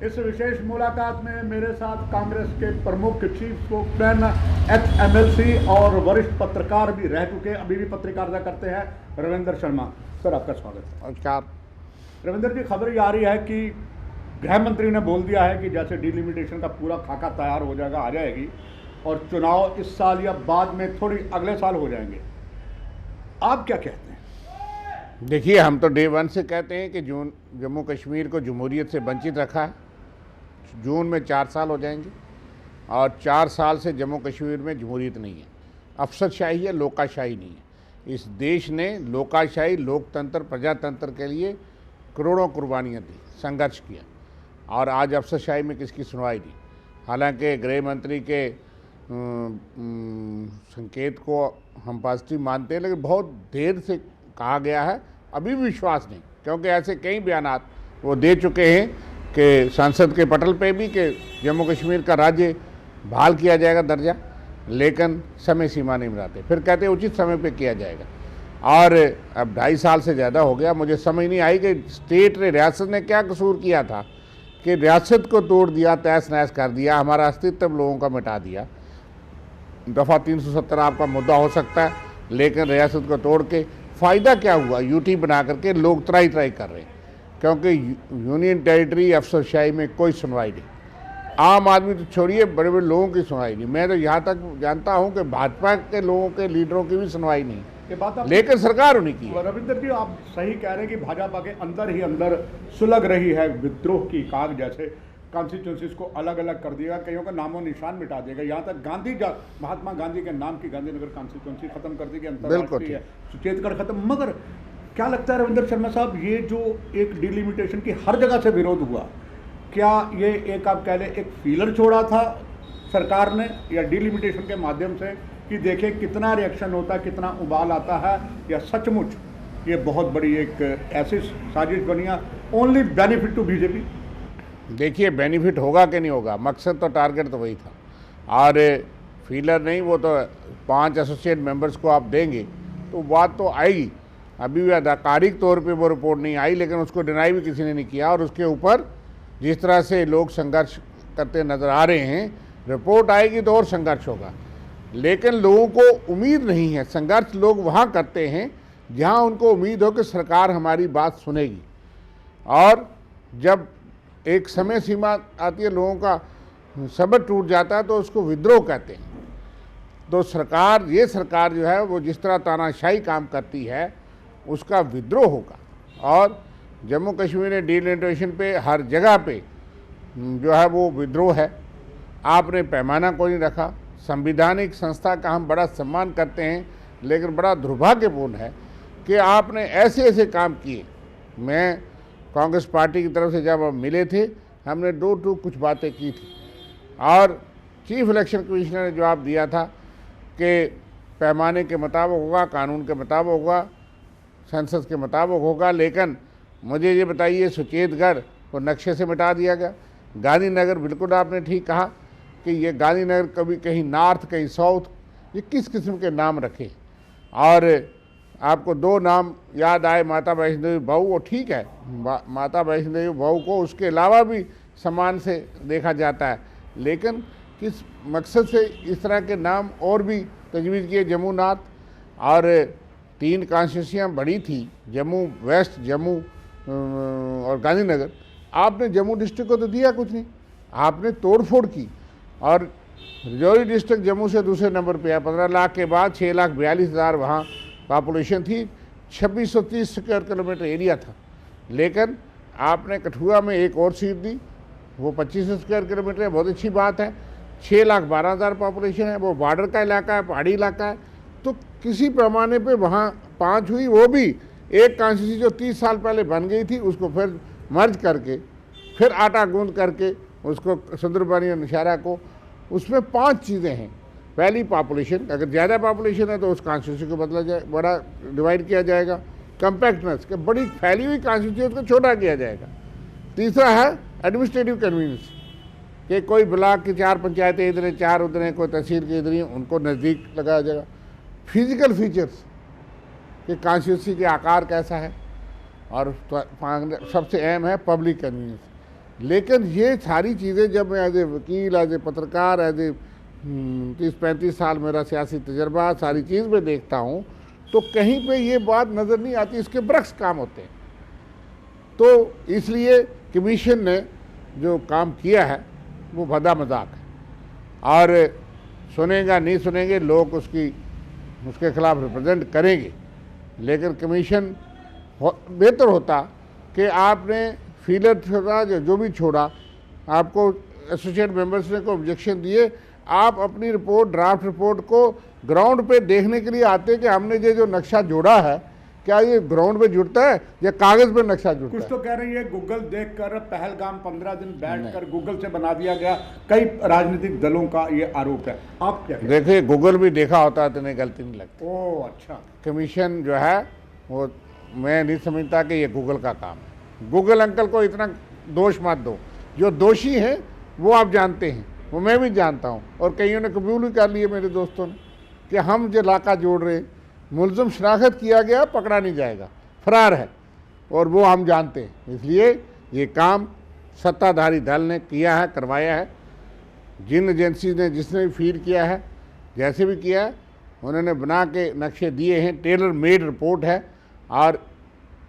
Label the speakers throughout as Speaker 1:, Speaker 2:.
Speaker 1: इस विशेष मुलाकात में मेरे साथ कांग्रेस के प्रमुख चीफ स्पोक्समैन एचएमएलसी और वरिष्ठ पत्रकार भी रह चुके, अभी भी पत्रकारिता करते हैं, रविंदर शर्मा। सर, आपका स्वागत है।
Speaker 2: नमस्कार।
Speaker 1: रविंदर जी, खबर ये आ रही है कि गृह मंत्री ने बोल दिया है कि जैसे डिलिमिटेशन का पूरा खाका तैयार हो जाएगा, आ जाएगी, और चुनाव इस साल या बाद में थोड़ी अगले साल हो जाएंगे। आप क्या कहते हैं?
Speaker 2: देखिए, हम तो डे वन से कहते हैं कि जम्मू कश्मीर को जमहूरियत से वंचित रखा है। जून में 4 साल हो जाएंगे और 4 साल से जम्मू कश्मीर में जमहूरियत नहीं है, अफसरशाही है, लोकाशाही नहीं है। इस देश ने लोकाशाही, लोकतंत्र, प्रजातंत्र के लिए करोड़ों कुर्बानियाँ दी, संघर्ष किया, और आज अफसरशाही में किसकी सुनवाई नहीं। हालांकि गृह मंत्री के संकेत को हम पॉजिटिव मानते हैं, लेकिन बहुत देर से कहा गया है, अभी भी विश्वास नहीं, क्योंकि ऐसे कई बयानात वो दे चुके हैं कि संसद के पटल पे भी कि जम्मू कश्मीर का राज्य बहाल किया जाएगा दर्जा, लेकिन समय सीमा नहीं बनाते। फिर कहते हैं उचित समय पे किया जाएगा, और अब 2.5 साल से ज़्यादा हो गया। मुझे समझ नहीं आई कि स्टेट ने, रियासत ने क्या कसूर किया था कि रियासत को तोड़ दिया, तहस नहस कर दिया, हमारा अस्तित्व लोगों का मिटा दिया। दफ़ा 370 आपका मुद्दा हो सकता है, लेकिन रियासत को तोड़ के फ़ायदा क्या हुआ? यूटी बना करके लोग त्राई कर रहे हैं, क्योंकि यूनियन टेरिटरी अफसरशाही में कोई सुनवाई नहीं। आम आदमी तो छोड़िए, बड़े बड़े लोगों की सुनवाई नहीं। मैं तो यहाँ तक जानता हूँ कि भाजपा के लोगों के लीडरों की भी सुनवाई नहीं,
Speaker 1: ये बात आप,
Speaker 2: लेकिन सरकार उन्हीं की है।
Speaker 1: रविंदर जी, आप सही कह रहे हैं कि भाजपा के अंदर ही अंदर सुलग रही है विद्रोह की काग, जैसे कॉन्स्टिट्यूंसीज को अलग अलग कर दिया, कईयों का नामो निशान मिटा देगा। यहाँ तक महात्मा गांधी के नाम की गांधीनगर कॉन्स्टिट्यूंसी खत्म कर देगी, अंतर्राष्ट्रीय सुचेतगढ़ खत्म। मगर क्या लगता है रविंदर शर्मा साहब, ये जो एक डिलिमिटेशन की हर जगह से विरोध हुआ, क्या ये एक, आप कह लें, एक फीलर छोड़ा था सरकार ने, या डिलिमिटेशन के माध्यम से कि देखें कितना रिएक्शन होता है, कितना उबाल आता है, या सचमुच ये बहुत बड़ी एक ऐसी साजिश बनी है, ओनली बेनिफिट टू बीजेपी?
Speaker 2: देखिए, बेनिफिट होगा कि नहीं होगा, मकसद तो, टारगेट तो वही था, और फीलर नहीं, वो तो 5 एसोसिएट मेंबर्स को आप देंगे तो बात तो आएगी। अभी भी आधिकारिक तौर पे वो रिपोर्ट नहीं आई, लेकिन उसको डिनाई भी किसी ने नहीं किया, और उसके ऊपर जिस तरह से लोग संघर्ष करते नज़र आ रहे हैं, रिपोर्ट आएगी तो और संघर्ष होगा। लेकिन लोगों को उम्मीद नहीं है। संघर्ष लोग वहाँ करते हैं जहाँ उनको उम्मीद हो कि सरकार हमारी बात सुनेगी, और जब एक समय सीमा आती है, लोगों का सब्र टूट जाता है, तो उसको विद्रोह कहते हैं। तो सरकार, ये सरकार जो है वो जिस तरह तानाशाही काम करती है, उसका विद्रोह होगा। और जम्मू कश्मीर में डिलिमिटेशन पे हर जगह पे जो है वो विद्रोह है। आपने पैमाना कोई नहीं रखा। संवैधानिक संस्था का हम बड़ा सम्मान करते हैं, लेकिन बड़ा दुर्भाग्यपूर्ण है कि आपने ऐसे ऐसे काम किए। मैं कांग्रेस पार्टी की तरफ से जब हम मिले थे, हमने 2 कुछ बातें की थी, और चीफ इलेक्शन कमिश्नर ने जवाब दिया था कि पैमाने के मुताबिक होगा, कानून के मुताबिक होगा, संसद के मुताबिक होगा। लेकिन मुझे ये बताइए, सुचेतगढ़ को नक्शे से मिटा दिया गया। गांधीनगर, बिल्कुल आपने ठीक कहा कि ये गांधीनगर कभी कहीं नॉर्थ, कहीं साउथ, ये किस किस्म के नाम रखे। और आपको 2 नाम याद आए, माता वैष्णो देवी बहू, वो ठीक है, माता वैष्णो देवी बहू को उसके अलावा भी सम्मान से देखा जाता है, लेकिन किस मकसद से इस तरह के नाम और भी तजवीज़ किए। जम्मूनाथ, और 3 कॉन्स्टिट्यूंसियाँ बड़ी थी, जम्मू वेस्ट, जम्मू और गांधीनगर। आपने जम्मू डिस्ट्रिक्ट को तो दिया कुछ नहीं, आपने तोड़फोड़ की, और रजौरी डिस्ट्रिक्ट जम्मू से दूसरे नंबर पे है। 15 लाख के बाद 6,42,000 वहाँ पॉपुलेशन थी, 2630 स्क्वायर किलोमीटर एरिया था। लेकिन आपने कठुआ में एक और सीट दी, वो 25 स्क्वायर किलोमीटर है, बहुत अच्छी बात है। 6,12,000 पॉपुलेशन है, वो बॉर्डर का इलाका है, पहाड़ी इलाका है, तो किसी पैमाने पे वहाँ 5 हुई। वो भी एक कॉन्स्टिट्यूंसी जो 30 साल पहले बन गई थी, उसको फिर मर्ज करके, फिर आटा गूंद करके उसको सुंदरबनी और नौशहरा को, उसमें 5 चीज़ें हैं। पहली, पॉपुलेशन, अगर ज़्यादा पॉपुलेशन है तो उस कॉन्स्टिट्यूंसी को बदला जाए, बड़ा डिवाइड किया जाएगा। कम्पैक्टनेस, कि बड़ी फैली हुई कॉन्स्टिट्यूंसी को छोटा किया जाएगा। तीसरा है एडमिनिस्ट्रेटिव कन्वीनियंस, कि कोई ब्लॉक की 4 पंचायतें इधर हैं, 4 उधर हैं, कोई तहसील की इधर हैं, उनको नज़दीक लगाया जाएगा। फिजिकल फीचर्स, कि कॉन्स्टिट्यूंसी के आकार कैसा है, और सबसे अहम है पब्लिक कन्वीनियंस। लेकिन ये सारी चीज़ें जब मैं एज ए वकील, एज ए पत्रकार, एज ए 30-35 साल मेरा सियासी तजर्बा, सारी चीज़ में देखता हूँ, तो कहीं पे ये बात नज़र नहीं आती, इसके बरक्स काम होते हैं। तो इसलिए कमीशन ने जो काम किया है वो भदा मजाक है, और सुनेगा नहीं सुनेंगे लोग, उसके खिलाफ रिप्रेजेंट करेंगे। लेकिन कमीशन बेहतर होता कि आपने फीलर छोड़ा, जो भी छोड़ा, आपको एसोसिएट मेंबर्स ने को ऑब्जेक्शन दिए, आप अपनी रिपोर्ट, ड्राफ्ट रिपोर्ट को ग्राउंड पे देखने के लिए आते कि हमने ये जो नक्शा जोड़ा है क्या ये ग्राउंड पे जुड़ता है या कागज पे नक्शा जुड़ता
Speaker 1: कुछ
Speaker 2: है।
Speaker 1: तो कह रही है गूगल देखकर पहलगाम 15 दिन बैठकर गूगल से बना दिया गया, कई राजनीतिक दलों का ये आरोप है, आप क्या कहते
Speaker 2: देखिए, गूगल भी देखा होता है तो इन्हें गलती नहीं लगती।
Speaker 1: हैं? ओह अच्छा।
Speaker 2: कमीशन जो है वो, मैं नहीं समझता कि ये गूगल का काम है। गूगल अंकल को इतना दोष मत दो, जो दोषी हैं वो आप जानते हैं, वो मैं भी जानता हूँ, और कईयों ने कबूल भी कर लिए मेरे दोस्तों ने कि हम जो इलाका जोड़ रहे हैं, मुलज़िम शनाख्त किया गया, पकड़ा नहीं जाएगा, फरार है, और वो हम जानते हैं। इसलिए ये काम सत्ताधारी दल ने किया है, करवाया है। जिन एजेंसी ने, जिसने भी फीड किया है, जैसे भी किया है, उन्होंने बना के नक्शे दिए हैं, टेलर मेड रिपोर्ट है, और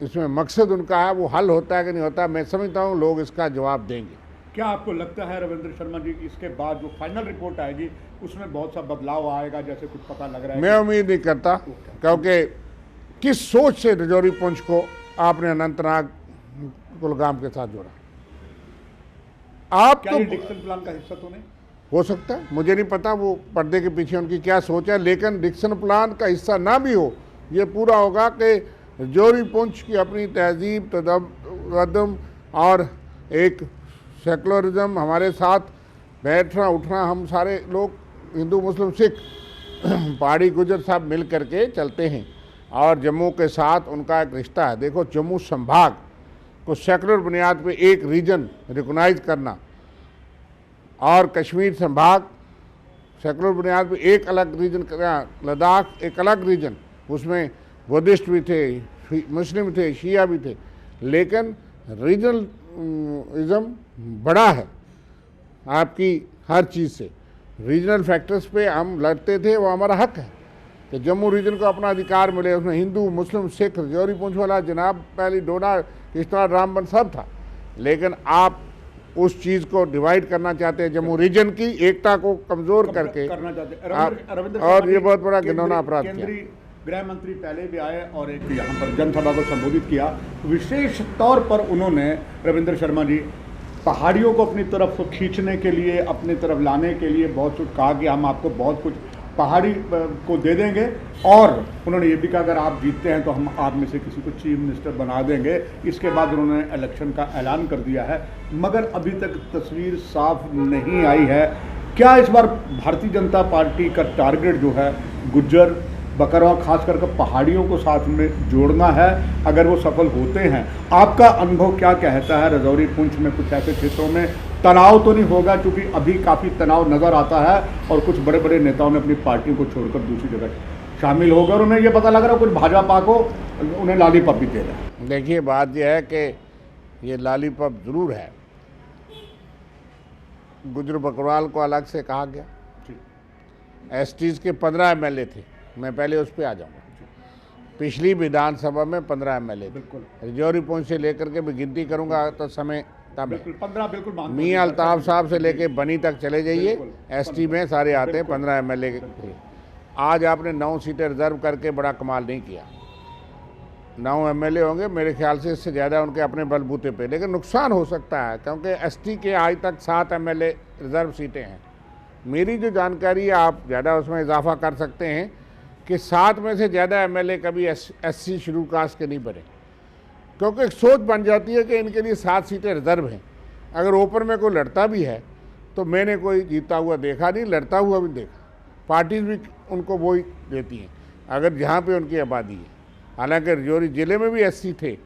Speaker 2: इसमें मकसद उनका है, वो हल होता है कि नहीं होता, मैं समझता हूँ लोग इसका जवाब देंगे।
Speaker 1: क्या आपको लगता है रविंद्र शर्मा जी कि इसके बाद जो फाइनल रिपोर्ट आएगी उसमें बहुत सा बदलाव आएगा, जैसे कुछ पता लग रहा है?
Speaker 2: मैं उम्मीद नहीं करता, क्योंकि किस सोच से रजौरी पुंछ को आपने अनंतनाग कुलगाम के साथ जोड़ा? आप
Speaker 1: क्या
Speaker 2: तो
Speaker 1: ये डिक्सन प्लान का हिस्सा तो नहीं
Speaker 2: हो सकता है, मुझे नहीं पता वो पर्दे के पीछे उनकी क्या सोच है, लेकिन डिक्सन प्लान का हिस्सा ना भी हो, ये पूरा होगा कि रजौरी पुंछ की अपनी तहजीब, तदम और एक सेकुलरिज्म, हमारे साथ बैठना उठना, हम सारे लोग हिंदू मुस्लिम सिख पहाड़ी गुजर सब मिल करके चलते हैं, और जम्मू के साथ उनका एक रिश्ता है। देखो, जम्मू संभाग को सेकुलर बुनियाद पे एक रीजन रिकॉग्नाइज करना, और कश्मीर संभाग सेकुलर बुनियाद पे एक अलग रीजन करना, लद्दाख एक अलग रीजन, उसमें बुद्धिस्ट भी थे, मुस्लिम थे, शिया भी थे, लेकिन रीजनलिज्म बड़ा है आपकी हर चीज़ से। रीजनल फैक्टर्स पे हम लड़ते थे, वो हमारा हक है कि जम्मू रीजन को अपना अधिकार मिले, उसमें हिंदू मुस्लिम सिख रजौरी पुंछ वाला जनाब पहली डोडा किश्तवाड़ रामबन सब था। लेकिन आप उस चीज़ को डिवाइड करना चाहते हैं, जम्मू रीजन की एकता को कमज़ोर करके
Speaker 1: करना चाहते हैं।
Speaker 2: आप, और ये बहुत बड़ा घिनौना अपराध किया।
Speaker 1: केंद्रीय गृह मंत्री पहले भी आए और एक यहाँ पर जनसभा को संबोधित किया, विशेष तौर पर उन्होंने, रविंद्र शर्मा जी, पहाड़ियों को अपनी तरफ खींचने के लिए, अपनी तरफ लाने के लिए बहुत कुछ कहा कि हम आपको बहुत कुछ पहाड़ी को दे देंगे, और उन्होंने ये भी कहा अगर आप जीतते हैं तो हम आप में से किसी को चीफ मिनिस्टर बना देंगे। इसके बाद उन्होंने इलेक्शन का ऐलान कर दिया है, मगर अभी तक तस्वीर साफ नहीं आई है। क्या इस बार भारतीय जनता पार्टी का टारगेट जो है गुज्जर बकरवा खास करके पहाड़ियों को साथ में जोड़ना है? अगर वो सफल होते हैं, आपका अनुभव क्या कहता है? रजौरी पुंछ में कुछ ऐसे क्षेत्रों में तनाव तो नहीं होगा, क्योंकि अभी काफ़ी तनाव नज़र आता है और कुछ बड़े बड़े नेताओं ने अपनी पार्टियों को छोड़कर दूसरी जगह शामिल हो गए और उन्हें ये पता लग रहा है कुछ भाजपा को उन्हें लॉलीपॉप भी दे रहे हैं।
Speaker 2: देखिए, बात यह है कि ये लॉलीपॉप ज़रूर है। गुजर बकरवाल को अलग से कहा गया, एसटीज़ के 15 एमएलए थे, मैं पहले उस पर आ जाऊँगा। पिछली विधानसभा में 15 एमएलए
Speaker 1: बिल्कुल,
Speaker 2: रजौरी पुंछ से लेकर के मैं गिनती करूँगा तो समय तब
Speaker 1: बिल्कुल 15 बिल्कुल मानता हूं।
Speaker 2: मियाँ अल्ताफ़ साहब से लेके बनी तक चले जाइए,
Speaker 1: बिल्कुल,
Speaker 2: एसटी में सारे आते हैं,
Speaker 1: बिल्कुल,
Speaker 2: 15 एमएलए थे। आज आपने 9 सीटें रिजर्व करके बड़ा कमाल नहीं किया। 9 एमएलए होंगे मेरे ख्याल से, इससे ज़्यादा उनके अपने बलबूते पे, लेकिन नुकसान हो सकता है क्योंकि एसटी के आज तक 7 एमएलए रिजर्व सीटें हैं। मेरी जो जानकारी है, आप ज़्यादा उसमें इजाफा कर सकते हैं कि 7 में से ज़्यादा एमएलए कभी एससी शेड्यूल कास्ट के नहीं बने, क्योंकि एक सोच बन जाती है कि इनके लिए 7 सीटें रिजर्व हैं। अगर ओपन में कोई लड़ता भी है तो मैंने कोई जीता हुआ देखा नहीं, लड़ता हुआ भी देखा। पार्टीज भी उनको वही देती हैं अगर जहाँ पे उनकी आबादी है। हालांकि रजौरी ज़िले में भी एससी थे,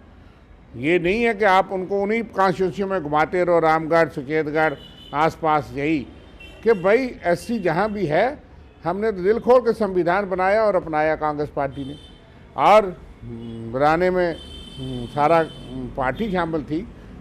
Speaker 2: ये नहीं है कि आप उनको उन्हीं कॉन्स्टिट्यूंसियों में घुमाते रहो, रामगढ़ सुचेतगढ़ आसपास, यही कि भाई एससी जहाँ भी है, हमने तो दिल खोल के संविधान बनाया और अपनाया कांग्रेस पार्टी ने, और बनाने में सारा पार्टी शामिल थी,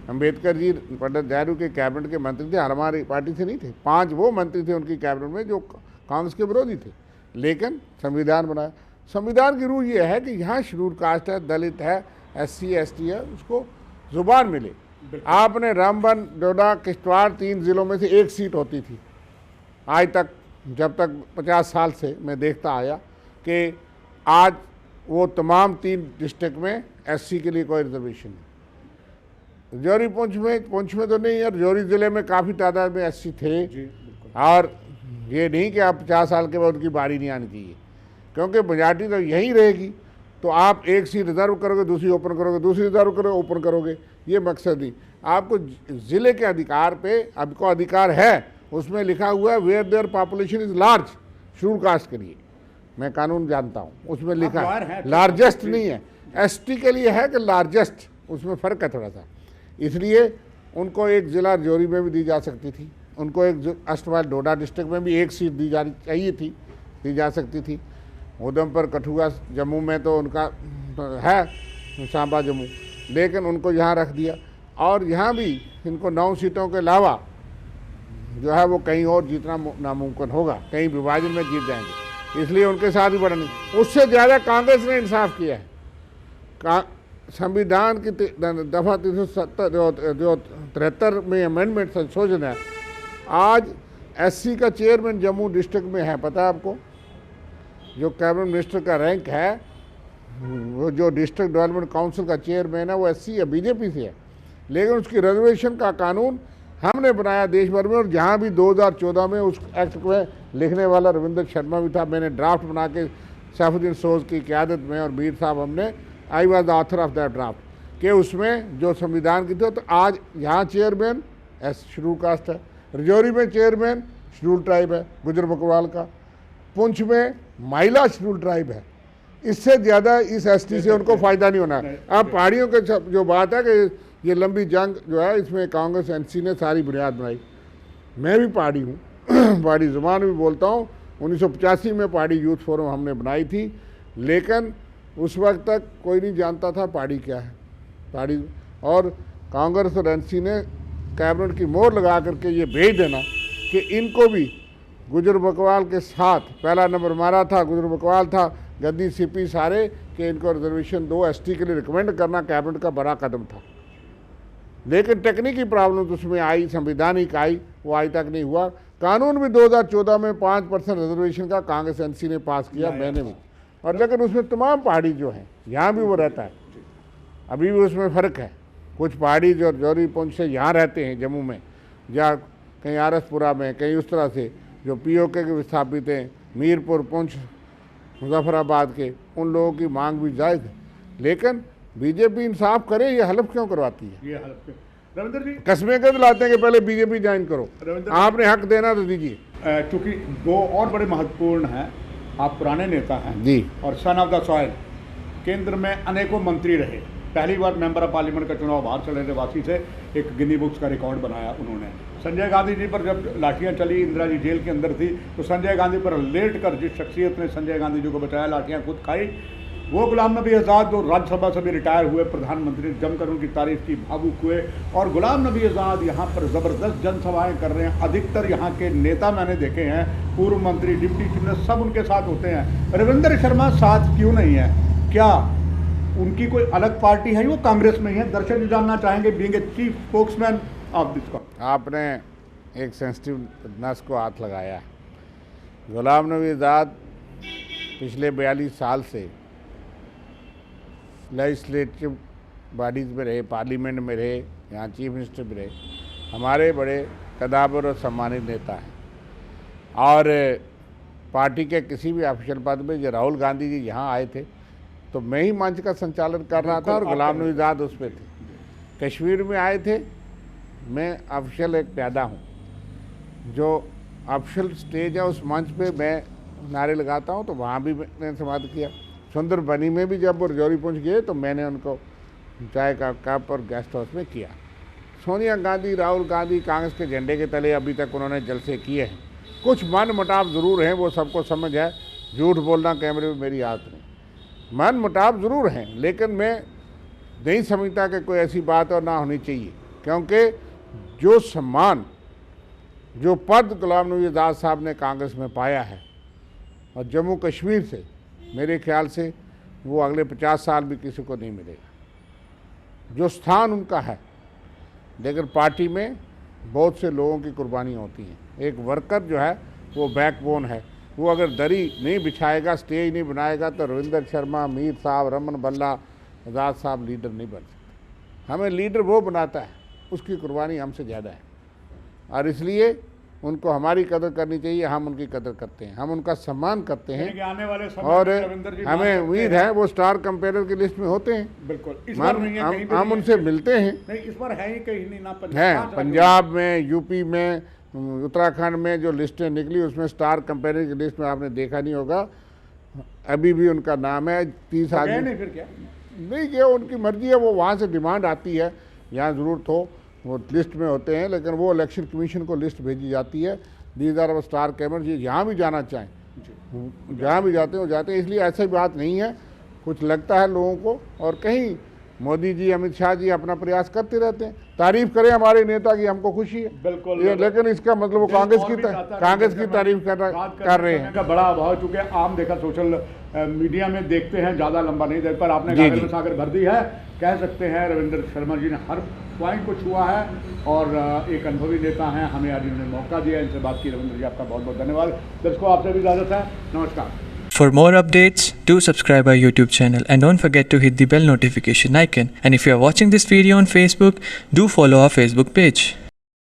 Speaker 2: अम्बेडकर जी पंडित नेहरू के कैबिनेट के मंत्री थे, हमारी पार्टी से नहीं थे। 5 वो मंत्री थे उनकी कैबिनेट में जो कांग्रेस के विरोधी थे, लेकिन संविधान बनाया। संविधान की रूह ये है कि यहाँ शेड्यूल कास्ट है, दलित है, SC ST है, उसको जुबान मिले। आपने रामबन, डोडा, किश्तवाड़ 3 ज़िलों में से 1 सीट होती थी आज तक, जब तक 50 साल से मैं देखता आया कि आज वो तमाम 3 डिस्ट्रिक्ट में SC के लिए कोई रिजर्वेशन नहीं। रजौरी पुंछ में तो नहीं है, रजौरी ज़िले में काफ़ी तादाद में SC थे। और ये नहीं कि आप 50 साल के बाद उनकी बारी नहीं आनी चाहिए, क्योंकि मेजॉरिटी तो यहीं रहेगी। तो आप एक सीट रिजर्व करोगे, दूसरी ओपन करोगे, दूसरी रिजर्व करोगे, ओपन करोगे, ये मकसद नहीं। आपको ज़िले के अधिकार पे आपको अधिकार है, उसमें लिखा हुआ है where there population is large, schedule caste के लिए। मैं कानून जानता हूँ, उसमें लिखा है लार्जेस्ट नहीं है, ST के लिए है कि लार्जेस्ट, उसमें फ़र्क है थोड़ा सा। इसलिए उनको एक ज़िला रजौरी में भी दी जा सकती थी, उनको एक अष्टवाल डोडा डिस्ट्रिक्ट में भी एक सीट दी जानी चाहिए थी, दी जा सकती थी। उधमपुर, कठुआ, जम्मू में तो उनका है, सांबा जम्मू, लेकिन उनको यहाँ रख दिया। और यहाँ भी इनको 9 सीटों के अलावा जो है वो कहीं और जीतना नामुमकिन होगा, कहीं विभाजन में जीत जाएंगे, इसलिए उनके साथ ही बढ़ा नहीं। उससे ज़्यादा कांग्रेस ने इंसाफ किया है। संविधान की दफ़ा 370 जो 73 में अमेंडमेंट संशोधन है, आज SC का चेयरमैन जम्मू डिस्ट्रिक्ट में है, पता है आपको? जो कैबिनेट मिनिस्टर का रैंक है, वो जो डिस्ट्रिक्ट डेवलपमेंट काउंसिल का चेयरमैन है, वो SC है, BJP से है, लेकिन उसकी रिजर्वेशन का कानून हमने बनाया देश भर में। और जहाँ भी 2014 में उस एक्ट में लिखने वाला रविंद्र शर्मा भी था, मैंने ड्राफ्ट बना के सैफुद्दीन सोज की क़यादत में और मीर साहब, हमने I was the author of that draft, कि उसमें जो संविधान की थी। तो आज यहाँ चेयरमैन शेड्यूल कास्ट है, रजौरी में चेयरमैन शेड्यूल ट्राइब है गुजर बकरवाल का, पुंछ में माइला शेड्यूल ट्राइब है। इससे ज़्यादा इस ST से उनको फ़ायदा नहीं होना है। अब पहाड़ियों के जो बात है कि ये लंबी जंग जो है, इसमें कांग्रेस NC ने सारी बुनियाद बनाई। मैं भी पहाड़ी हूँ, पहाड़ी ज़ुबान भी बोलता हूँ। 1985 में पहाड़ी यूथ फोरम हमने बनाई थी, लेकिन उस वक्त तक कोई नहीं जानता था पहाड़ी क्या है। पहाड़ी और कांग्रेस और NC ने कैबिनेट की मोहर लगा करके ये भेज देना कि इनको भी गुजर बकरवाल के साथ पहला नंबर मारा था, गुजर बकरवाल था, गद्दी CP सारे, कि इनको रिजर्वेशन दो, ST के लिए रिकमेंड करना कैबिनेट का बड़ा कदम था। लेकिन टेक्निकल प्रॉब्लम तो उसमें आई, संवैधानिक आई, वो आज तक नहीं हुआ। कानून भी 2014 में 5% रिजर्वेशन का कांग्रेस NC ने पास किया, मैंने भी, और लेकिन उसमें तमाम पहाड़ी जो हैं, यहाँ भी वो रहता है, अभी भी उसमें फ़र्क है। कुछ पहाड़ी जो रजौरी पुंछ से यहाँ रहते हैं जम्मू में, या कहीं RSपुरा में, कहीं उस तरह से जो POK के विस्थापित हैं, मीरपुर, पुंछ, मुजफ्फराबाद के, उन लोगों की मांग भी जायज़ है। लेकिन BJP इंसाफ करे, ये हलफ क्यों करवाती है?
Speaker 1: ये हलफ क्यों? रविंद्र जी
Speaker 2: कस्में क्यों दिलाते हैं कि पहले BJP ज्वाइन करो? आपने हक देना तो दीजिए।
Speaker 1: चूँकि 2 और बड़े महत्वपूर्ण हैं, आप पुराने नेता हैं
Speaker 2: जी,
Speaker 1: और सन ऑफ द सॉइल, केंद्र में अनेकों मंत्री रहे, पहली बार मेंबर ऑफ पार्लियामेंट का चुनाव बाहर चले थे वासी से, एक गिनी बुक्स का रिकॉर्ड बनाया उन्होंने। संजय गांधी जी पर जब लाठियां चली, इंदिरा जी जेल के अंदर थी, तो संजय गांधी पर लेट कर जिस शख्सियत ने संजय गांधी जी को बचाया, लाठियां खुद खाई, वो गुलाम नबी आज़ाद, जो राज्यसभा से भी रिटायर हुए प्रधानमंत्री, जमकर उनकी तारीफ की, भावुक हुए। और गुलाम नबी आज़ाद यहाँ पर ज़बरदस्त जनसभाएं कर रहे हैं। अधिकतर यहाँ के नेता मैंने देखे हैं, पूर्व मंत्री, डिप्टी चीफ मिनिस्टर, सब उनके साथ होते हैं। रविंद्र शर्मा साथ क्यों नहीं है? क्या उनकी कोई अलग पार्टी है? वो कांग्रेस में ही है? दर्शक जो जानना चाहेंगे, being a chief spokesman of this.
Speaker 2: आपने एक सेंसिटिव नस को हाथ लगाया। गुलाम नबी आज़ाद पिछले 42 साल से लेजिस्लेटिव बॉडीज़ में रहे, पार्लियामेंट में रहे, यहाँ चीफ मिनिस्टर भी रहे, हमारे बड़े कदावर और सम्मानित नेता हैं। और पार्टी के किसी भी ऑफिशियल पद में, जो राहुल गांधी जी यहाँ आए थे तो मैं ही मंच का संचालन कर रहा था और गुलाम नबी आज़ाद उस पर थे। कश्मीर में आए थे, मैं ऑफिशियल एक प्यादा हूँ, जो ऑफिशियल स्टेज है उस मंच पे मैं नारे लगाता हूँ, तो वहाँ भी मैंने संवाद किया। सुंदरबनी में भी जब वो रजौरी पहुँच गए तो मैंने उनको चाय का कप और गेस्ट हाउस में किया। सोनिया गांधी, राहुल गांधी कांग्रेस के झंडे के तले अभी तक उन्होंने जलसे किए हैं। कुछ मन मुटाव ज़रूर हैं, वो सबको समझ है, झूठ बोलना कैमरे में मेरी आदत नहीं। मन मुटाव ज़रूर हैं, लेकिन मैं नहीं समझता कि कोई ऐसी बात और ना होनी चाहिए। क्योंकि जो सम्मान, जो पद गुलाम नबी आज़ाद साहब ने कांग्रेस में पाया है और जम्मू कश्मीर से, मेरे ख्याल से वो अगले 50 साल भी किसी को नहीं मिलेगा। जो स्थान उनका है, लेकिन पार्टी में बहुत से लोगों की कुर्बानियाँ होती हैं। एक वर्कर जो है वो बैकबोन है, वो अगर दरी नहीं बिछाएगा, स्टेज नहीं बनाएगा, तो रविंदर शर्मा, मीर साहब, रमन भल्ला, आज़ाद साहब लीडर नहीं बन सकते। हमें लीडर वो बनाता है, उसकी कुर्बानी हमसे ज़्यादा है, और इसलिए उनको हमारी कदर करनी चाहिए। हम उनकी कदर करते हैं, हम उनका सम्मान करते हैं,
Speaker 1: आने वाले समय
Speaker 2: और
Speaker 1: में रविंदर जी
Speaker 2: हमें उम्मीद है वो स्टार कंपेयर की लिस्ट में होते हैं।
Speaker 1: बिल्कुल, इस बार नहीं है, कहीं भी
Speaker 2: हम
Speaker 1: नहीं
Speaker 2: उनसे मिलते हैं।
Speaker 1: नहीं, इस बार है ही कहीं नहीं ना।
Speaker 2: हैं पंजाब में, यूपी में, उत्तराखंड में जो लिस्टें निकली उसमें स्टार कंपेयर की लिस्ट में आपने देखा नहीं होगा, अभी भी उनका नाम है। 30 आदमी
Speaker 1: नहीं, फिर क्या
Speaker 2: नहीं गया, उनकी मर्जी है, वो वहाँ से डिमांड आती है, यहाँ ज़रूरत हो वो लिस्ट में होते हैं, लेकिन वो इलेक्शन कमीशन को लिस्ट भेजी जाती है। दीज आर स्टार कैमर जी जहाँ भी जाना चाहें, जहाँ भी जाते हैं वो जाते हैं, इसलिए ऐसी बात नहीं है। कुछ लगता है लोगों को, और कहीं मोदी जी, अमित शाह जी अपना प्रयास करते रहते हैं। तारीफ करें हमारे नेता की, हमको खुशी है,
Speaker 1: बिल्कुल,
Speaker 2: लेकिन इसका मतलब वो कांग्रेस की तारीफ कर रहे हैं।
Speaker 1: का बड़ा अभाव, चूंकि आम देखा सोशल मीडिया में देखते हैं, ज़्यादा लंबा नहीं देख पर आपने गागर में सागर भर दी है, कह सकते हैं। रविंद्र शर्मा जी ने हर पॉइंट को छुआ है और एक अनुभवी नेता हैं, हमें आज इन्होंने मौका दिया, इनसे बात की। रविंद्र जी आपका बहुत बहुत धन्यवाद। दर्शकों, आपसे भी इजाज़त है, नमस्कार।
Speaker 3: For more updates, do subscribe our YouTube channel and don't forget to hit the bell notification icon. And if you are watching this video on Facebook, do follow our Facebook page.